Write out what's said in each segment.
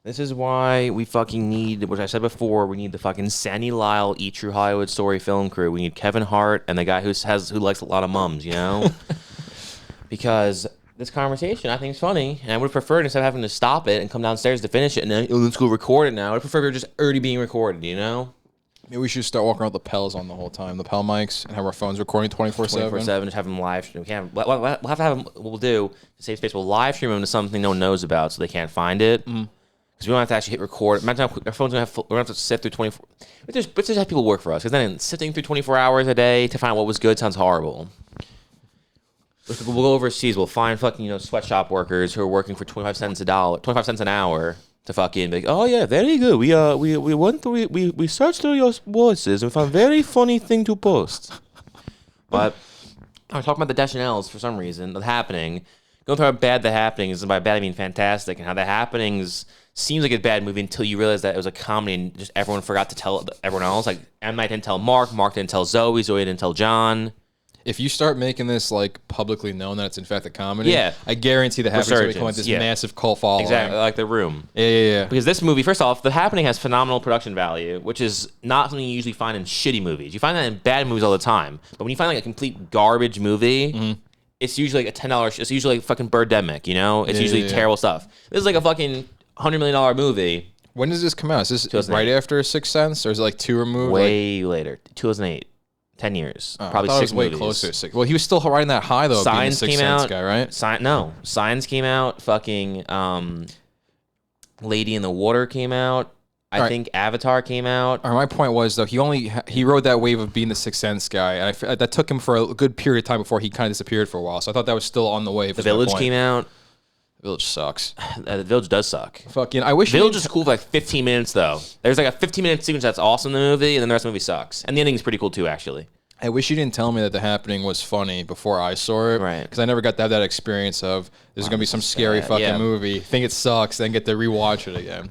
This is why we fucking need, which I said before, we need the fucking Sandy Lyle, Eat True Hollywood Story film crew. We need Kevin Hart and the guy who likes a lot of mums, you know? Because this conversation, I think, is funny, and I would have preferred instead of having to stop it and come downstairs to finish it and then, let's go record it now, I would prefer it just already being recorded, you know? Maybe we should start walking around with the Pels on the whole time, the Pel mics, and have our phones recording 24/7. 24/7, just have them live stream. We'll have to have them, what we'll do, to save space, we'll live stream them to something no one knows about so they can't find it. Because we don't have to actually hit record. Imagine how our phones we're going to have to sit through 24. Let's just have people work for us. Because then sitting through 24 hours a day to find out what was good sounds horrible. We'll go overseas. We'll find fucking, sweatshop workers who are working for 25 cents an hour to fucking be like, oh yeah, very good. We searched through your voices and found a very funny thing to post. But I was talking about the Deschanels for some reason. The Happening. Going through how bad The Happening is, and by bad I mean fantastic, and how The Happenings seems like a bad movie until you realize that it was a comedy and just everyone forgot to tell everyone else. Like, M. Night didn't tell Mark didn't tell Zoe didn't tell John. If you start making this like publicly known that it's in fact a comedy, yeah, I guarantee The Happening will become like this massive cult following. Exactly, like The Room. Yeah. Because this movie, first off, The Happening has phenomenal production value, which is not something you usually find in shitty movies. You find that in bad movies all the time. But when you find like a complete garbage movie, it's usually like a $10. It's usually like fucking Birdemic, It's usually terrible stuff. This is like a fucking $100 million movie. When does this come out? Is this right after Sixth Sense, or is it like 2 removed? Way later, 2008. 10 years. Probably 6 movies. Way closer to 6. Well, he was still riding that high, though, being the Sixth Sense guy, right? Signs came out. Fucking Lady in the Water came out. I think Avatar came out. My point was, though, he rode that wave of being the Sixth Sense guy, and that took him for a good period of time before he kind of disappeared for a while. So I thought that was still on the wave. The Village came out. The Village sucks. The Village does suck. Fucking, I wish. Village is cool for like 15 minutes, though. There's like a 15-minute sequence that's awesome in the movie, and then the rest of the movie sucks. And the ending is pretty cool, too, actually. I wish you didn't tell me that The Happening was funny before I saw it. Right. Because I never got to have that experience of there's going to be some scary fucking movie, think it sucks, then get to rewatch it again.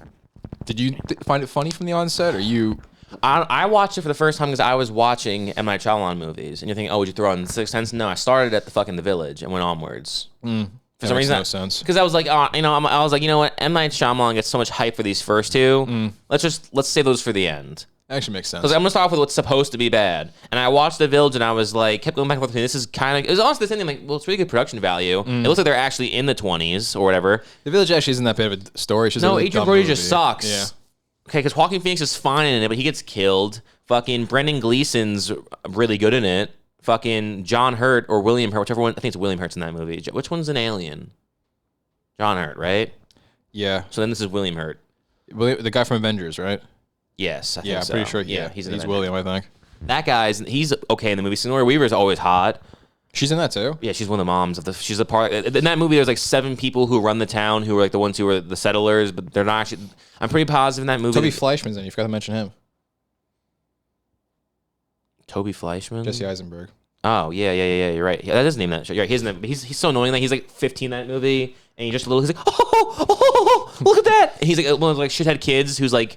Did you find it funny from the onset, or you? I watched it for the first time because I was watching M. Night Shyamalan movies. And you're thinking, would you throw on Sixth Sense? No, I started at the fucking The Village and went onwards. For some reason, no sense. Because I was like, I was like, you know what? M. Night Shyamalan gets so much hype for these first two. Let's save those for the end. Actually makes sense. Because I'm gonna start off with what's supposed to be bad, and I watched The Village, and I was like, kept going back and forth. This is kind of, it was honestly the same thing. Like, well, it's really good production value. It looks like they're actually in the 20s or whatever. The Village actually isn't that bad of a story. It's just no, a Adrian Brody just sucks. Yeah. Okay, because Joaquin Phoenix is fine in it, but he gets killed. Fucking Brendan Gleeson's really good in it. Fucking John Hurt or William Hurt, whichever one. I think it's William Hurt's in that movie. Which one's an alien? John Hurt, right? Yeah. So then this is William Hurt. The guy from Avengers, right? Yes, I think I'm so. pretty sure. Yeah, he's William, I think. That he's okay in the movie. Sigourney Weaver's always hot. She's in that too? Yeah, she's one of the moms. She's a part. In that movie, there's like 7 people who run the town who are like the ones who are the settlers, but they're not actually. I'm pretty positive in that movie. Toby Fleischman's in it. You forgot to mention him. Toby Fleischman? Jesse Eisenberg. Oh, yeah, you're right. Yeah, that is named that show. Yeah, he's so annoying that he's like 15 in that movie, and he's like, oh, look at that. And he's like one of those like shithead kids who's like,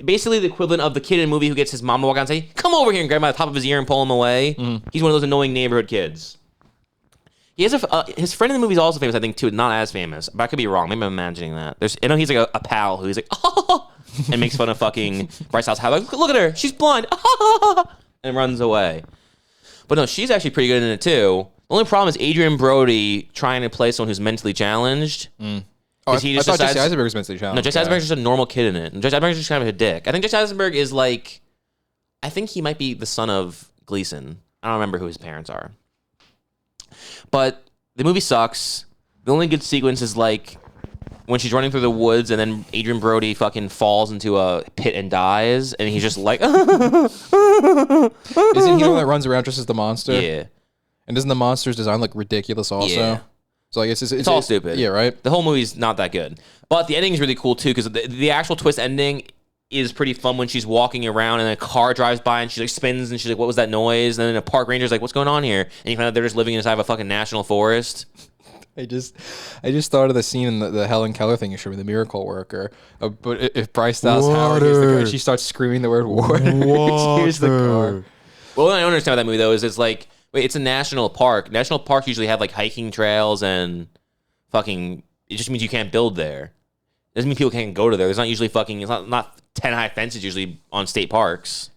basically the equivalent of the kid in a movie who gets his mom to walk out and say, come over here, and grab him by the top of his ear and pull him away. He's one of those annoying neighborhood kids. He has his friend in the movie is also famous, I think, too. Not as famous, but I could be wrong. Maybe I'm imagining that. I know he's like a pal who he's like, and makes fun of fucking Bryce Dallas Howard. Like, look at her, she's blind, and runs away. But no, she's actually pretty good in it too. The only problem is Adrian Brody trying to play someone who's mentally challenged. I thought Jesse Eisenberg was mentally challenged. No, Jesse Eisenberg's just a normal kid in it. And Jesse Eisenberg's just kind of a dick. I think Jesse Eisenberg is like, I think he might be the son of Gleason. I don't remember who his parents are. But the movie sucks. The only good sequence is like when she's running through the woods and then Adrian Brody fucking falls into a pit and dies, and he's just like, isn't he the one that runs around dressed as the monster? Yeah. And doesn't the monster's design look ridiculous also? Yeah. So like it's all stupid. Yeah, right? The whole movie's not that good. But the ending is really cool too, because the actual twist ending is pretty fun when she's walking around and a car drives by and she like spins and she's like, what was that noise? And then a park ranger's like, what's going on here? And you find out they're just living inside of a fucking national forest. I just thought of the scene in the Helen Keller thing you showed me, the Miracle Worker. But if Bryce Dallas Howard is the guy, she starts screaming the word water. Here's the car. Well, what I don't understand about that movie though is it's like, wait, it's a national park. National parks usually have like hiking trails and fucking. It just means you can't build there. Doesn't mean people can't go to there. There's not usually fucking. It's not 10 high fences usually on state parks.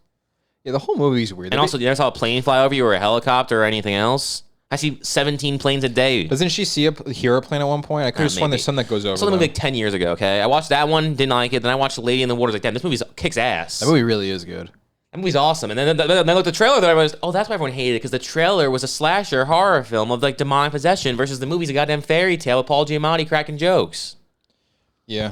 Yeah, the whole movie's weird. And also, you never saw a plane fly over you or a helicopter or anything else? I see 17 planes a day. Doesn't she hear a plane at one point? I could have sworn there's some that goes over. I saw the movie like 10 years ago, okay? I watched that one, didn't like it. Then I watched Lady in the Water. I was like, damn, this movie kicks ass. That movie really is good. That movie's awesome. And then I looked at the trailer there. I was, oh, that's why everyone hated it, because the trailer was a slasher horror film of like demonic possession versus the movie's a goddamn fairy tale with Paul Giamatti cracking jokes. Yeah,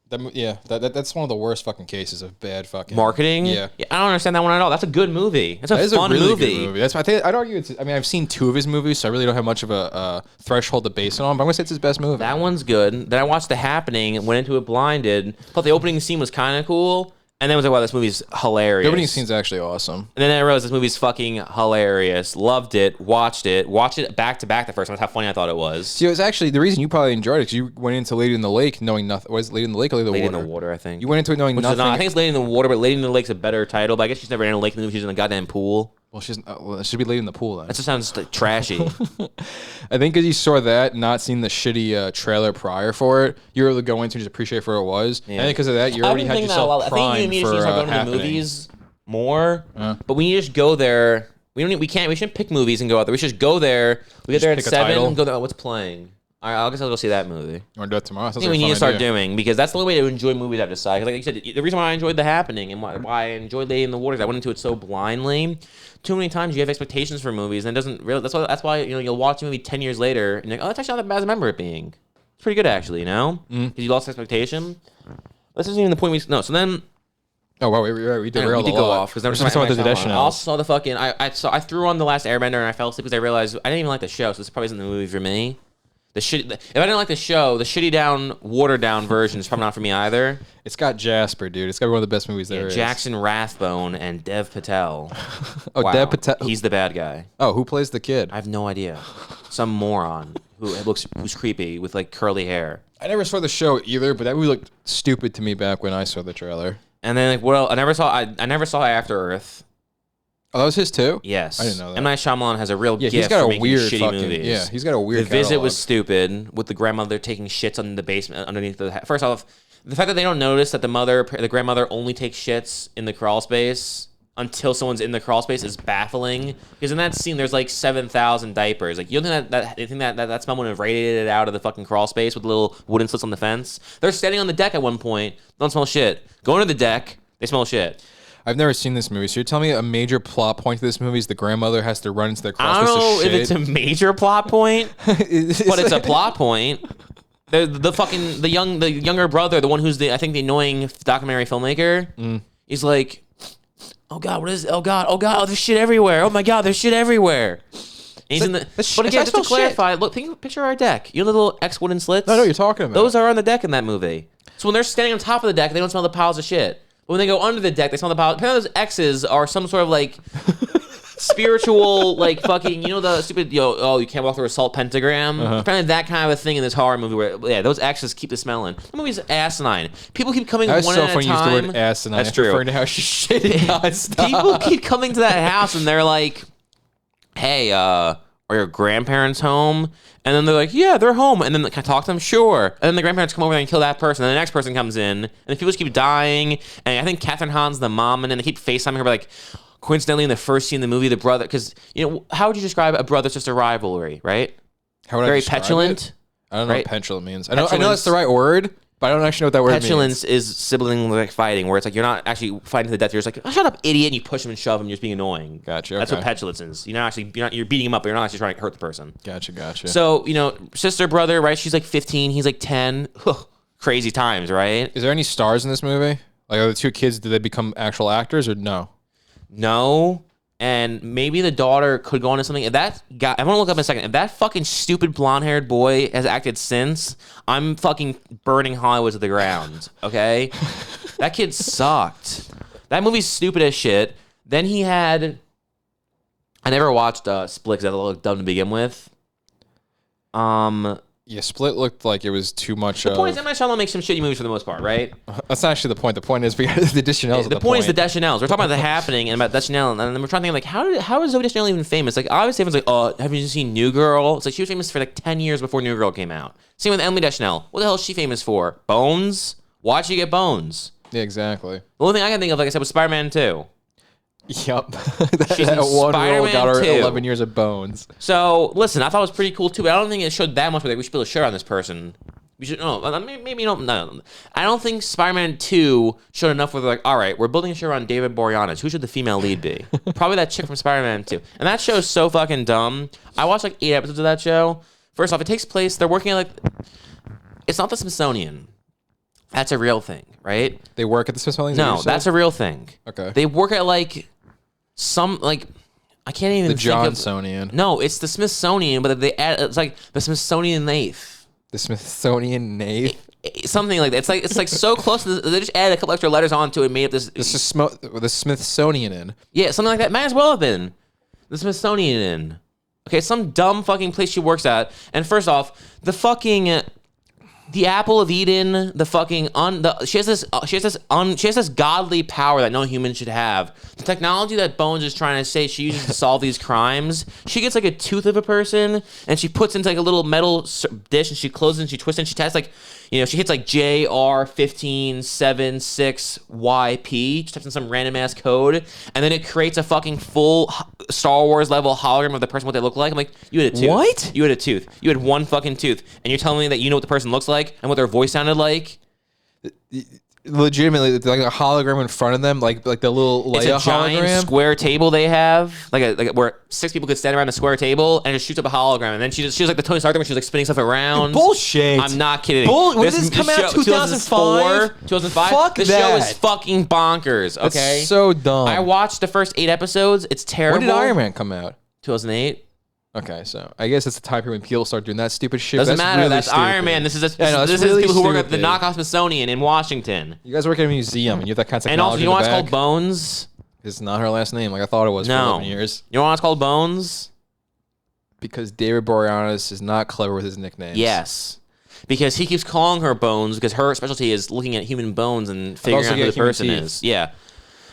that's one of the worst fucking cases of bad fucking marketing. Yeah, I don't understand that one at all. That's a good movie. That's a fun really movie. Good movie. That's I'd argue it's. I mean, I've seen 2 of his movies, so I really don't have much of a threshold to base it on. But I'm gonna say it's his best movie. That one's good. Then I watched The Happening, went into it blinded. Thought the opening scene was kind of cool. And then I was like, wow, this movie's hilarious. The opening scene's actually awesome. And then I realized this movie's fucking hilarious. Loved it. Watched it back to back the first time. That's how funny I thought it was. See, it was actually the reason you probably enjoyed it because you went into Lady in the Lake knowing nothing. Was it Lady in the Lake or Lady in the Water? Lady in the Water, I think. You went into it knowing nothing. I think it's Lady in the Water, but Lady in the Lake's a better title. But I guess she's never in a lake in the movie. She's in a goddamn pool. Well, it should be Lady in the Pool then. That just sounds like trashy. I think because you saw that, not seeing the shitty trailer prior for it, you were able to go into and just appreciate for what it was. Yeah. And because of that, you already had yourself primed for I think you need to start going to the movies more. But we need to just go there. We shouldn't pick movies and go out there. We should just go there. We get there at 7 and go there. Oh, what's playing? All right, I guess I'll go see that movie. You want to do it tomorrow? I think we need to start doing, because that's the only way to enjoy movies I've decided. Like you said, the reason why I enjoyed The Happening and why I enjoyed Lady in the Water is I went into it so blindly. Too many times you have expectations for movies and it doesn't really. That's why you'll watch a movie 10 years later and you're like, oh, that's actually not that bad as I remember it being. It's pretty good actually, because you lost expectation. This isn't even the point. So then. Oh wow, we derailed a lot. Go off because I saw the Deschanels. I also saw the fucking. I threw on The Last Airbender and I fell asleep because I realized I didn't even like the show, so this probably isn't the movie for me. If I didn't like the show, the shitty down, watered down version is probably not for me either. It's got Jasper, dude. It's got to be one of the best movies there is. Jackson Rathbone and Dev Patel. Oh, wow. Dev Patel. He's the bad guy. Oh, who plays the kid? I have no idea. Some moron who's creepy with like curly hair. I never saw the show either, but that movie looked stupid to me back when I saw the trailer. And then I never saw After Earth. Oh, that was his too? Yes. I didn't know that. M. Night Shyamalan has a real gift he's got for a making weird shitty movies. Yeah, he's got a weird The Visit catalog. was stupid with the grandmother taking shits on the basement underneath the... First off, the fact that they don't notice that the grandmother only takes shits in the crawl space until someone's in the crawl space is baffling. Because in that scene, there's like 7,000 diapers. Like, you don't think that smell would have radiated out of the fucking crawl space with little wooden slits on the fence? They're standing on the deck at one point. Don't smell shit. Going to the deck. They smell shit. I've never seen this movie, so you're telling me a major plot point to this movie is the grandmother has to run into the crawl space. I don't know if it's a major plot point, but it's a plot point. The younger brother, the one who's the annoying documentary filmmaker, he's like, oh God, what is it? Oh God, oh there's shit everywhere. Oh my God, there's shit everywhere. And he's in the. But again, just to clarify, look, picture our deck. You know the little X wooden slits? I know what you're talking about. Those are on the deck in that movie. So when they're standing on top of the deck, they don't smell the piles of shit. But when they go under the deck, they smell the piles. Apparently those X's are some sort of like spiritual, like fucking, the stupid, you can't walk through a salt pentagram. Apparently that kind of a thing in this horror movie where, those X's keep the smelling. The movie's asinine. People keep coming one at a time. That's so funny you used the word asinine. That's true. Referring to how she's shitting nonstop. People keep coming to that house and they're like, hey, are your grandparents home? And then they're like, yeah, they're home. And then can I talk to them? Sure. And then the grandparents come over there and kill that person. And the next person comes in. And the people just keep dying. And I think Catherine Hahn's the mom. And then they keep FaceTiming her. But like, coincidentally, in the first scene in the movie, the brother, because, how would you describe a brother-sister rivalry, right? How would Very petulant. I don't know what petulant means. I know that's the right word, but I don't actually know what that word means. Petulance is sibling like fighting, where it's like you're not actually fighting to the death. You're just like, oh, shut up, idiot, and you push him and shove him. You're just being annoying. Gotcha. That's what petulance is. You're beating him up, but you're not actually trying to hurt the person. Gotcha. So sister, brother, right? She's like 15, he's like 10. Crazy times, right? Is there any stars in this movie? Like, are the two kids? Did they become actual actors or no? No. And maybe the daughter could go on to something. If that guy, I want to look up in a second. If that fucking stupid blonde-haired boy has acted since, I'm fucking burning Hollywood to the ground. Okay, that kid sucked. That movie's stupid as shit. Then he had. I never watched Split because that looked dumb to begin with. Yeah, Split looked like it was too much. The point is, M. Night Shyamalan makes some shitty movies for the most part, right? That's not actually the point. The point is because the Deschanels. The point is the Deschanels. We're talking about The Happening and about Deschanel, and then we're trying to think like, how is Zoe Deschanel even famous? Like, obviously everyone's like, oh, have you seen New Girl? It's like she was famous for like 10 years before New Girl came out. Same with Emily Deschanel. What the hell is she famous for? Bones? Why'd she get bones? Yeah, exactly. The only thing I can think of, like I said, was Spider-Man 2. Yup. She's that in one girl Spider-Man got her 2. 11 years of bones. So listen, I thought it was pretty cool too, but I don't think it showed that much. Like we should be able to share on this person. We should maybe no. I don't think Spider-Man 2 showed enough where they're like, all right, we're building a show around David Boreanaz. Who should the female lead be? Probably that chick from Spider-Man 2. And that show is so fucking dumb. I watched like 8 episodes of that show. First off, it takes place. They're working at like, it's not the Smithsonian. That's a real thing, right? They work at the Smithsonian? No, that's a real thing. Okay. They work at like some like I can't even the think of Johnsonian. No, it's the Smithsonian, but they add it's like the Smithsonian Nath. The Smithsonian Nath? Something like that. It's like so close. They just added a couple extra letters onto it and made up this. The Smithsonian in. Yeah, something like that. Might as well have been the Smithsonian in. Okay, some dumb fucking place she works at. And first off, the apple of Eden, she has this godly power that no human should have. The technology that Bones is trying to say she uses to solve these crimes. She gets like a tooth of a person and she puts into like a little metal dish and she closes it and she twists it and she tests like, she hits like JR15776YP. She types in some random ass code and then it creates a fucking full Star Wars level hologram of the person, what they look like. I'm like, you had a tooth. What? You had a tooth. You had one fucking tooth. And you're telling me that you know what the person looks like and what their voice sounded like? Legitimately, like a hologram in front of them, like the little Leia it's a giant hologram. Square table they have, like where 6 people could stand around a square table, and it just shoots up a hologram. And then she was like the Tony Stark thing, where she was like spinning stuff around. Bullshit. I'm not kidding. When did this come out? 2005? 2005. Fuck the that. show is fucking bonkers. Okay, That's so dumb. I watched the first 8 episodes. It's terrible. When did Iron Man come out? 2008. Okay, so I guess it's the time period when people start doing that stupid shit. Doesn't matter. Really that's stupid. Iron Man. This is really people who work at the stupid. knockoff Smithsonian in Washington. You guys work at a museum and you have that kind of technology. And also, you know in what's the called back? Bones? It's not her last name, like I thought it was for 11 years. You know why it's called Bones? Because David Boreanaz is not clever with his nicknames. Yes. Because he keeps calling her Bones because her specialty is looking at human bones and figuring out who the person is. Yeah.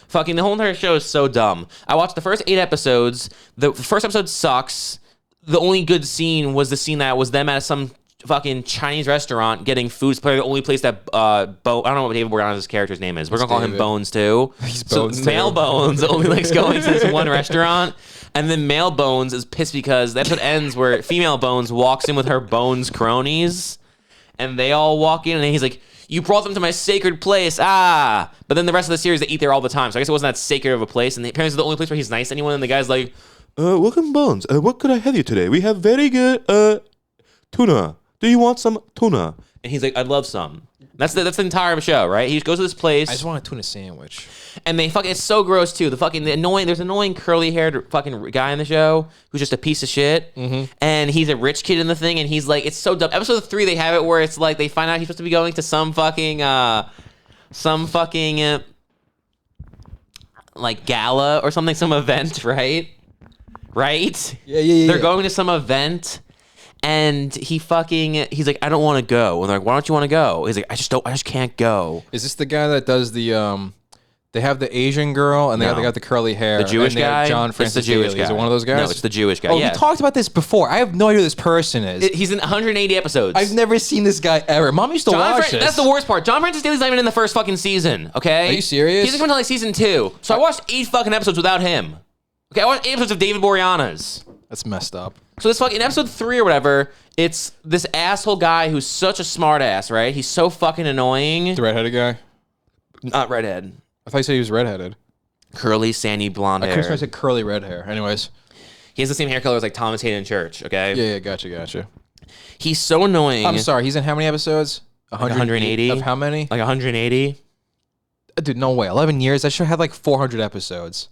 Fucking the whole entire show is so dumb. I watched the first 8 episodes. The first episode sucks. The only good scene was the scene that was them at some fucking Chinese restaurant getting food. It's probably the only place that I don't know what David Boreanaz's character's name is. We're gonna call him Bones too. He's so Bones male too. Bones only likes going to this one restaurant, and then male Bones is pissed because the episode ends where female Bones walks in with her Bones cronies, and they all walk in, and he's like, "You brought them to my sacred place, ah!" But then the rest of the series they eat there all the time, so I guess it wasn't that sacred of a place. And apparently it's the only place where he's nice to anyone. And the guy's like, welcome Bones. What could I have you today? We have very good tuna. Do you want some tuna? And he's like, I'd love some. That's the entire show, right? He just goes to this place. I just want a tuna sandwich. And it's so gross too. There's an annoying curly haired fucking guy in the show who's just a piece of shit. Mm-hmm. And he's a rich kid in the thing, and he's like, it's so dumb. Episode 3, they have it where it's like they find out he's supposed to be going to some fucking like gala or something, some event, right? Right? Yeah. They're going to some event, and he's like, I don't want to go. And they're like, why don't you want to go? He's like, I just can't go. Is this the guy that does the they have the Asian girl and they got the curly hair? The Jewish and they guy? have John It's Francis the Jewish Daly. guy. Is it one of those guys? No, it's the Jewish guy. Oh, yeah. we talked about this before. I have no idea who this person is. He's in 180 episodes. I've never seen this guy ever. Mom used to watch this. That's the worst part. John Francis Daly's not even in the first fucking season, okay? Are you serious? He's coming to like season 2. So I watched 8 fucking episodes without him. Okay, I watched 8 episodes of David Boreanaz. That's messed up. So this fucking episode 3 or whatever, it's this asshole guy who's such a smart ass, right? He's so fucking annoying. The redheaded guy? Not redhead. I thought you said he was redheaded. Curly, sandy, blonde hair. I could have said curly red hair. Anyways. He has the same hair color as like Thomas Hayden Church, okay? Yeah, gotcha. He's so annoying. I'm sorry, he's in how many episodes? 180. Of how many? Like 180. Dude, no way. 11 years? That show had like 400 episodes.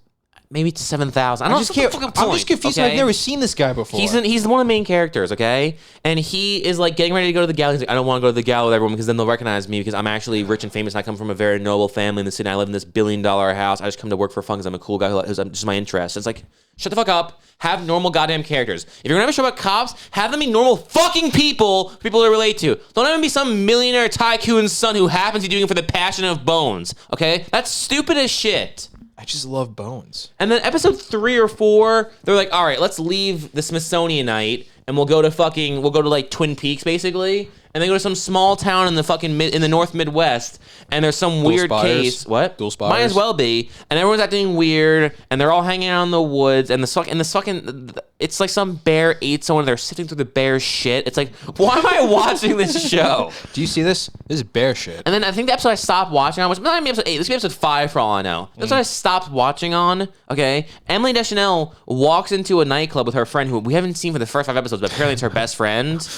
maybe to 7,000. I don't know. I'm just confused. Okay? I've never seen this guy before. He's one of the main characters, okay? And he is like getting ready to go to the gala. He's like, I don't want to go to the gala with everyone because then they'll recognize me because I'm actually rich and famous and I come from a very noble family in the city. I live in this $1 billion house. I just come to work for fun because I'm a cool guy who's just my interest. It's like, shut the fuck up. Have normal goddamn characters. If you're gonna have a show about cops, have them be normal fucking people to relate to. Don't have them be some millionaire tycoon's son who happens to be doing it for the passion of Bones, okay? That's stupid as shit. I just love Bones. And then episode 3 or 4, they're like, all right, let's leave the Smithsonianite and we'll go to like Twin Peaks basically. And they go to some small town in the North Midwest, and there's some weird case. What? Dual spires. Might as well be. And everyone's acting weird, and they're all hanging out in the woods, and it's like some bear ate someone. They're sifting through the bear's shit. It's like, why am I watching this show? Do you see this? This is bear shit. And then I think the episode I stopped watching on was not even episode 8. This could be episode 5 for all I know. That's what I stopped watching on. Okay, Emily Deschanels walks into a nightclub with her friend who we haven't seen for the first 5 episodes, but apparently it's her best friend.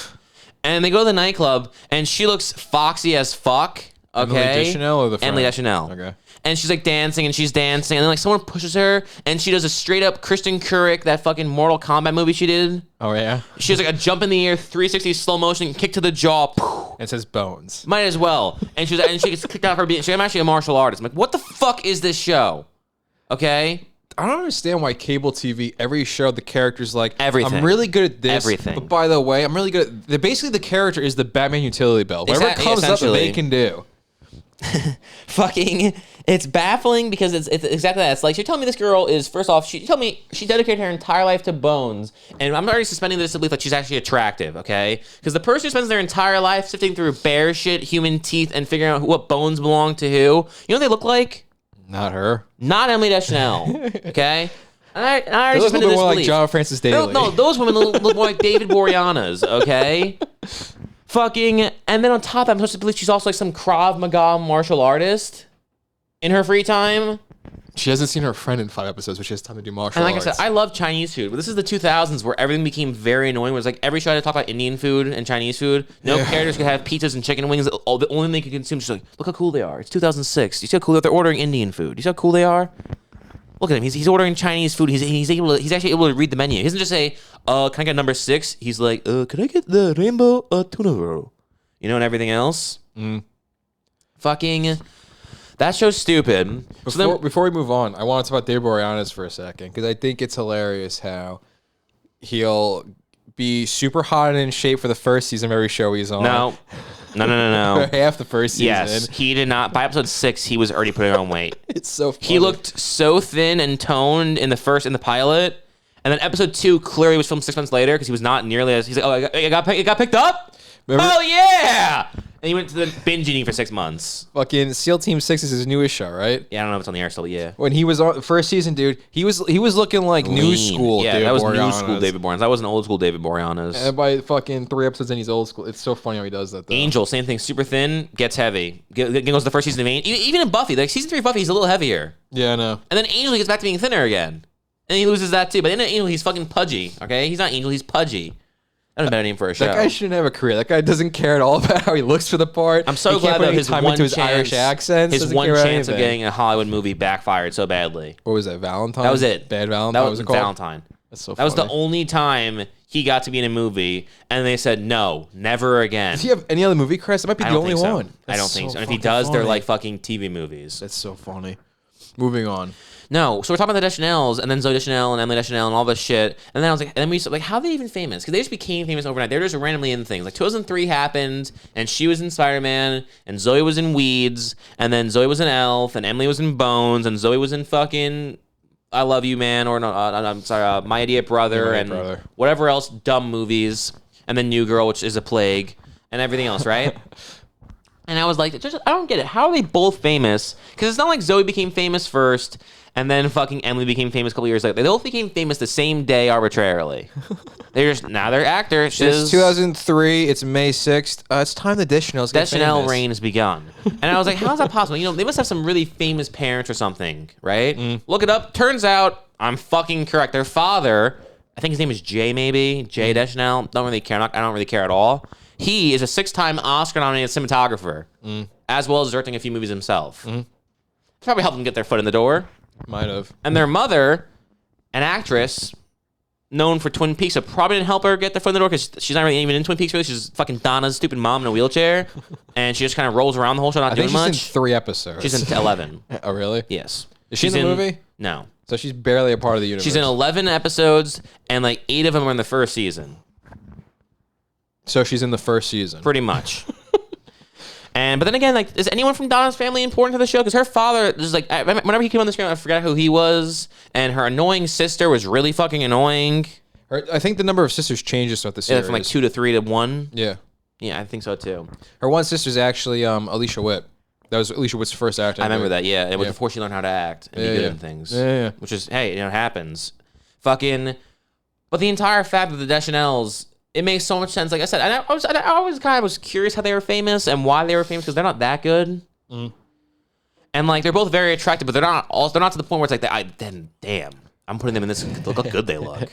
And they go to the nightclub, and she looks foxy as fuck. Okay, Emily Deschanels or the friend? Emily Deschanels. Okay. And she's like dancing, and then like someone pushes her, and she does a straight up Kristen Couric, that fucking Mortal Kombat movie she did. Oh yeah. She does like a jump in the air, 360 slow motion, kick to the jaw. It says Bones. Might as well. And she gets kicked out of her being. I'm actually a martial artist. I'm like, what the fuck is this show? Okay. I don't understand why cable TV, every show, the character's like, everything. I'm really good at this. Everything. But by the way, I'm really good at... Basically, the character is the Batman utility belt. Whatever comes up that they can do. Fucking... It's baffling because it's exactly that. It's like, you're telling me this girl is... First off, she dedicated her entire life to Bones. And I'm already suspending the disbelief that she's actually attractive, okay? Because the person who spends their entire life sifting through bear shit, human teeth, and figuring out what bones belong to who, you know what they look like? Not her. Not Emily Deschanels. Okay? I already those suspended look more disbelief. like John Francis Daly. No, those women look more like David Boreanaz, okay? Fucking, and then on top of that, I'm supposed to believe she's also like some Krav Maga martial artist in her free time. She hasn't seen her friend in 5 episodes, but she has time to do martial arts. And like I said, I love Chinese food, but this is the 2000s where everything became very annoying. It was like every show I had to talk about Indian food and Chinese food. No characters could have pizzas and chicken wings. The only thing they could consume is just like, look how cool they are. It's 2006. You see how cool they're ordering Indian food. You see how cool they are? Look at him. He's ordering Chinese food. He's actually able to read the menu. He doesn't just say, can I get number 6? He's like, could I get the rainbow tuna roll? You know, and everything else. Fucking... That show's stupid. Before we move on, I want to talk about David Boreanaz for a second because I think it's hilarious how he'll be super hot and in shape for the first season of every show he's on. No. Half the first season. Yes, he did not. By episode 6, he was already putting on weight. It's so funny. He looked so thin and toned in the pilot, and then episode 2 clearly was filmed 6 months later because he was not nearly as. He's like, oh, it got picked up. Remember? Oh yeah. And he went to the binge eating for 6 months. Fucking SEAL Team 6 is his newest show, right? Yeah, I don't know if it's on the air still, yeah. When he was on the first season, dude, he was looking like Lean. new school. Yeah, David that was Boreanaz. new school David Boreanaz. That wasn't old school David Boreanaz. And by fucking 3 episodes in, he's old school. It's so funny how he does that, though. Angel, same thing. Super thin, gets heavy. Goes the first season of Angel. Even in Buffy, like season 3 of Buffy, he's a little heavier. Yeah, I know. And then Angel gets back to being thinner again. And he loses that too. But then Angel, he's fucking pudgy, okay? He's not Angel, he's pudgy. That's a better name for a show. That guy shouldn't have a career. That guy doesn't care at all about how he looks for the part. I'm so glad that his Irish accent. His one chance of getting a Hollywood movie backfired so badly. What was that, Valentine? That was it. Bad Valentine? That was Valentine. That's so funny. That was the only time he got to be in a movie, and they said, no, never again. Does he have any other movie credits? That might be the only one. I don't think so. And if he does, they're like fucking TV movies. That's so funny. Moving on. No, so we're talking about the Deschanels, and then Zoe Deschanel and Emily Deschanel and all this shit. And then I was like, and then we like, how are they even famous? Because they just became famous overnight. They're just randomly in things. Like 2003 happened, and she was in Spider-Man, and Zoe was in Weeds, and then Zoe was in Elf, and Emily was in Bones, and Zoe was in fucking I Love You Man, or no, I'm sorry, My Idiot Brother, and whatever else dumb movies, and then New Girl, which is a plague, and everything else, right? And I was like, I don't get it. How are they both famous? Because it's not like Zoe became famous first, and then fucking Emily became famous a couple years later. They both became famous the same day arbitrarily. They're actors. It's 2003. It's May 6th. It's time the Deschanels get famous. Deschanel reign has begun. And I was like, how is that possible? You know, they must have some really famous parents or something, right? Look it up. Turns out I'm fucking correct. Their father, I think his name is Jay maybe. Jay Deschanel. Don't really care. I don't really care at all. He is a 6-time Oscar-nominated cinematographer, as well as directing a few movies himself. Probably helped them get their foot in the door. Might have. And their mother an actress known for Twin Peaks, so probably didn't help her get the foot in the door because she's not really even in Twin Peaks really. She's fucking Donna's stupid mom in a wheelchair, and she just kind of rolls around the whole show, not doing much. She's in 3 episodes. She's in 11. Oh, really? Yes. Is she in the movie? No. So she's barely a part of the universe. She's in 11 episodes, and like 8 of them are in the first season. So she's in the first season. Pretty much. But then again, like, is anyone from Donna's family important to the show? Because her father, just like, whenever he came on the screen, I forgot who he was, and her annoying sister was really fucking annoying. I think the number of sisters changes throughout the series. Yeah, from like 2 to 3 to 1. Yeah. Yeah, I think so too. Her one sister's actually Alicia Witt. That was Alicia Witt's first acting. I remember that, yeah. It was before she learned how to act and be good in things. Yeah. Which is, hey, it happens. Fucking, but the entire fact of the Deschanels, it makes so much sense. Like I said, I always kind of was curious how they were famous and why they were famous because they're not that good. And like they're both very attractive, but they're not to the point where it's like, damn, I'm putting them in this. Look how good they look.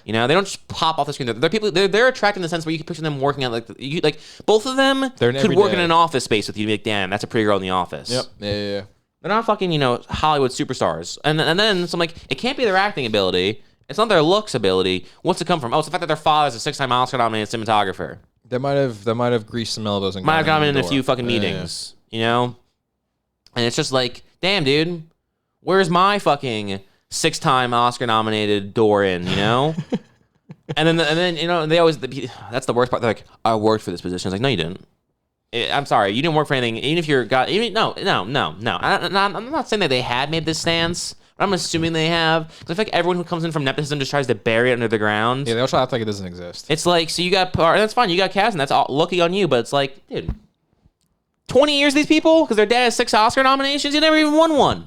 You know, they don't just pop off the screen. They're people. They're attractive in the sense where you can picture them working at like both of them could work in an office space with you. To be like, damn, that's a pretty girl in the office. Yep. Yeah. They're not fucking Hollywood superstars. And then so I'm like, it can't be their acting ability. It's not their looks ability. What's it come from? Oh, it's the fact that their father's a 6-time Oscar-nominated cinematographer. That might have greased some elbows and might have gotten in a few fucking meetings. You know, and it's just like, damn, dude, where's my fucking 6-time Oscar-nominated door in? You know. and then they always that's the worst part. They're like, I worked for this position. It's like, no, you didn't. I'm sorry, you didn't work for anything. Even if you're no. I'm not saying that they had made this stance. But I'm assuming they have. Because I feel like everyone who comes in from nepotism just tries to bury it under the ground. Yeah, they also act like it doesn't exist. It's like, so you got part, and that's fine. You got cast, and that's all lucky on you. But it's like, dude, 20 years these people because their dad has 6 Oscar nominations. He never even won one.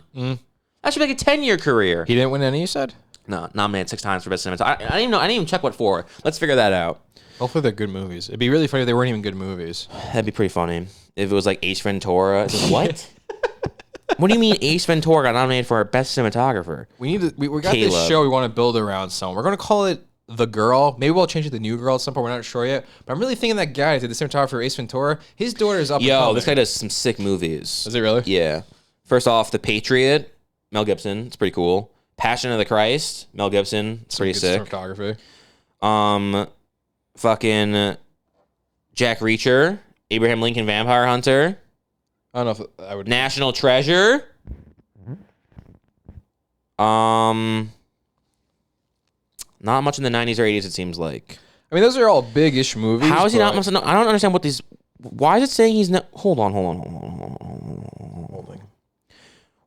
That should be like a 10-year career. He didn't win any. You said? No, nominated 6 times for best cinematography. I didn't even check what for. Let's figure that out. Hopefully they're good movies. It'd be really funny if they weren't even good movies. That'd be pretty funny if it was like Ace Ventura. It's like, what? What do you mean Ace Ventura got nominated for our best cinematographer? We got this show we want to build around someone. We're going to call it The Girl. Maybe we'll change it to New Girl at some point. We're not sure yet. But I'm really thinking that guy did the cinematographer for Ace Ventura. His daughter is up and coming. This guy does some sick movies. Is it really? Yeah. First off, The Patriot, Mel Gibson. It's pretty cool. Passion of the Christ, Mel Gibson. It's pretty sick. Cinematography. Fucking Jack Reacher, Abraham Lincoln Vampire Hunter. I don't know if I would. National Treasure. Not much in the 90s or 80s, it seems like. I mean, those are all big-ish movies. How is he not much? No, I don't understand what these. Why is it saying he's no? Hold on.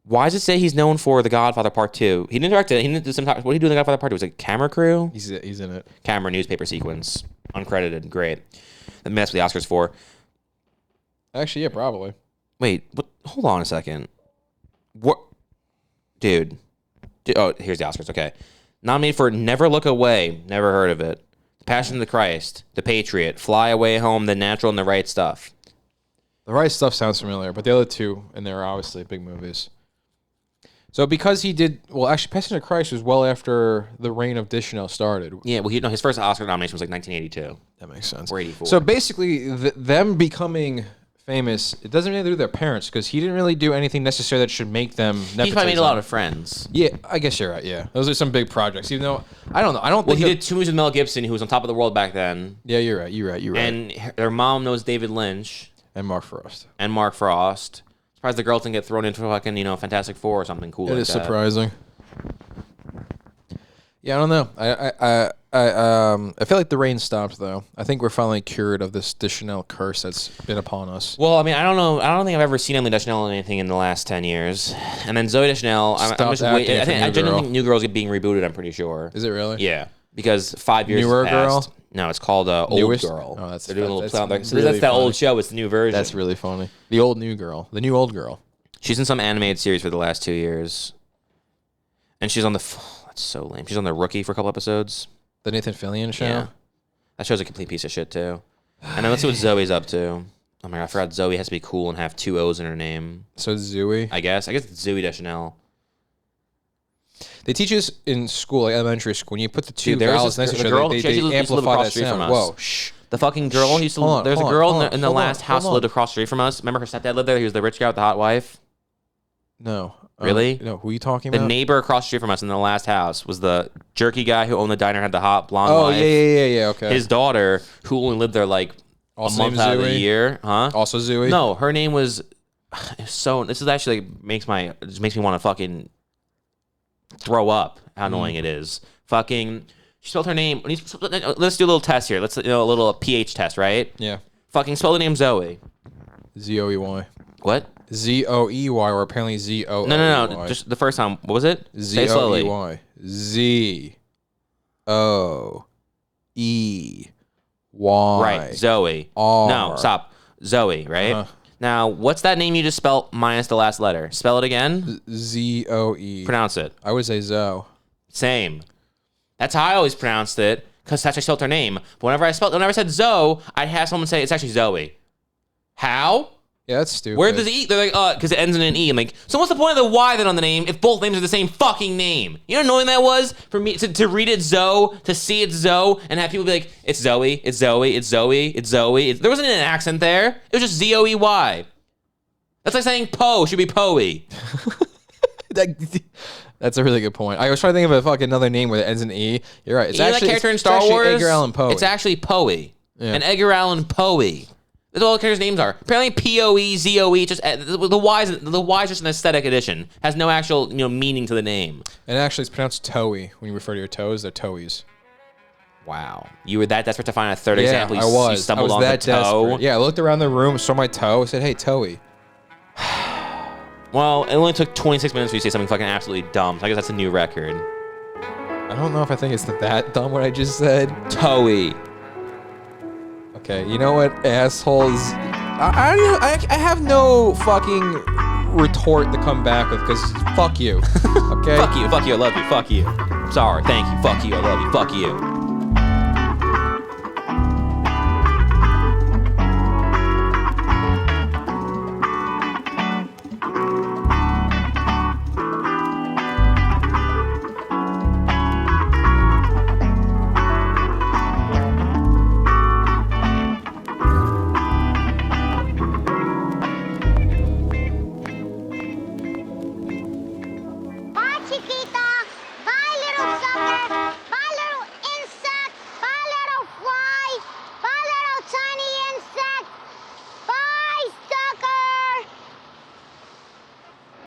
Why does it say he's known for The Godfather Part 2? He didn't direct it. He didn't do some. What did he do in The Godfather Part 2? Was it camera crew? He's in it. Camera newspaper sequence, uncredited. Great. That's what the Oscars for. Actually, yeah, probably. Wait, what? Hold on a second. What, dude? Oh, here's the Oscars. Okay, nominated for Never Look Away. Never heard of it. Passion of the Christ, The Patriot, Fly Away Home, The Natural, and The Right Stuff. The Right Stuff sounds familiar, but the other two, and they're obviously big movies. So because he did, well, actually, Passion of the Christ was well after the reign of Deschanels started. Yeah, well, his first Oscar nomination was like 1982. That makes sense. Or 84. So basically, them becoming famous, it doesn't really do with their parents, because he didn't really do anything necessary that should make them nepotism. He's probably made a lot of friends. Yeah, I guess you're right, yeah. Those are some big projects, even though, I don't know, I don't Well, think... he did 2 movies with Mel Gibson, who was on top of the world back then. Yeah, you're right. And their mom knows David Lynch. And Mark Frost. Surprised the girls didn't get thrown into fucking, Fantastic Four or something cool like that. It is surprising. Yeah, I don't know. I feel like the rain stopped, though. I think we're finally cured of this Deschanel curse that's been upon us. Well, I mean, I don't know. I don't think I've ever seen Emily Deschanel in anything in the last 10 years. And then Zoe Deschanel, I genuinely think New Girl's being rebooted, I'm pretty sure. Is it really? Yeah. Because 5 years Newer passed. Girl? No, it's called Old Newest? Girl. Oh, that's They're doing a little that's really that's that old show. It's the new version. That's really funny. The old new girl. The new old girl. She's in some animated series for the last 2 years. And she's on the... That's so lame. She's on The Rookie for a couple episodes. The Nathan Fillion show? Yeah. That show's a complete piece of shit, too. And then let's see what Zoe's up to. Oh my God, I forgot Zoe has to be cool and have 2 O's in her name. So it's Zoe? I guess it's Zoe Deschanel. They teach us in school, like elementary school, when you put the two vowels next to each other, they used amplify that to live sound. across Whoa, shh. The fucking girl used to. There's a girl in the last house that lived across the street from us. Remember her stepdad lived there? He was the rich guy with the hot wife. No. Really? No. Who are you talking The about? neighbor across the street from us in the last house was the jerky guy who owned the diner, had the hot blonde Oh, wife. yeah. Okay. His daughter, who only lived there like Also a month named out of the Zooey? year. Huh? Also Zooey? No, her name was... So, this is actually makes me want to fucking throw up how annoying it is. Fucking... She spelled her name... Let's do a little test here. Let's a little pH test, right? Yeah. Fucking spell the name Zoe. Zoey. What? Zoey, or apparently Zoo. No. Just the first time. What was it? Say it slowly. Zoey. Right, Zoe. R. No, stop. Zoe, right? Uh-huh. Now, what's that name you just spelled minus the last letter? Spell it again. Zoe. Pronounce it. I would say Zoe. Same. That's how I always pronounced it, because that's how I spelled her name. But whenever I said Zoe, I'd have someone say it's actually Zoe. How? Yeah, that's stupid. Where does the E? They're like, because it ends in an E. I'm like, so what's the point of the Y then on the name if both names are the same fucking name? You know how annoying that was for me to read it Zoe, to see it Zoe, and have people be like, it's Zoe, it's Zoe, it's Zoe, it's Zoe. There wasn't an accent there. It was just Zoey. That's like saying Poe should be Poey. That's a really good point. I was trying to think of a fucking another name where it ends in E. You're right. It's You know actually that character in it's Star actually Wars? Edgar Allan Poe. It's actually Poey. Yeah. And Edgar Allan Poey. That's all the characters' names are. Apparently, Poe, Zoe, just the Y is just an aesthetic addition. Has no actual meaning to the name. And actually, it's pronounced toey. When you refer to your toes, they're toeies. Wow, you were that desperate to find a third Yeah, example. You, I was. You stumbled I on was the that toe. desperate. Yeah, I looked around the room, saw my toe, said, "Hey, toey." Well, it only took 26 minutes for you to say something fucking absolutely dumb. So I guess that's a new record. I don't know if I think it's that dumb what I just said. Toey. Okay, you know what, assholes? I don't know. I have no fucking retort to come back with because fuck you. Okay. Fuck you. I love you. Fuck you. Sorry. Thank you. Fuck you. I love you. Fuck you.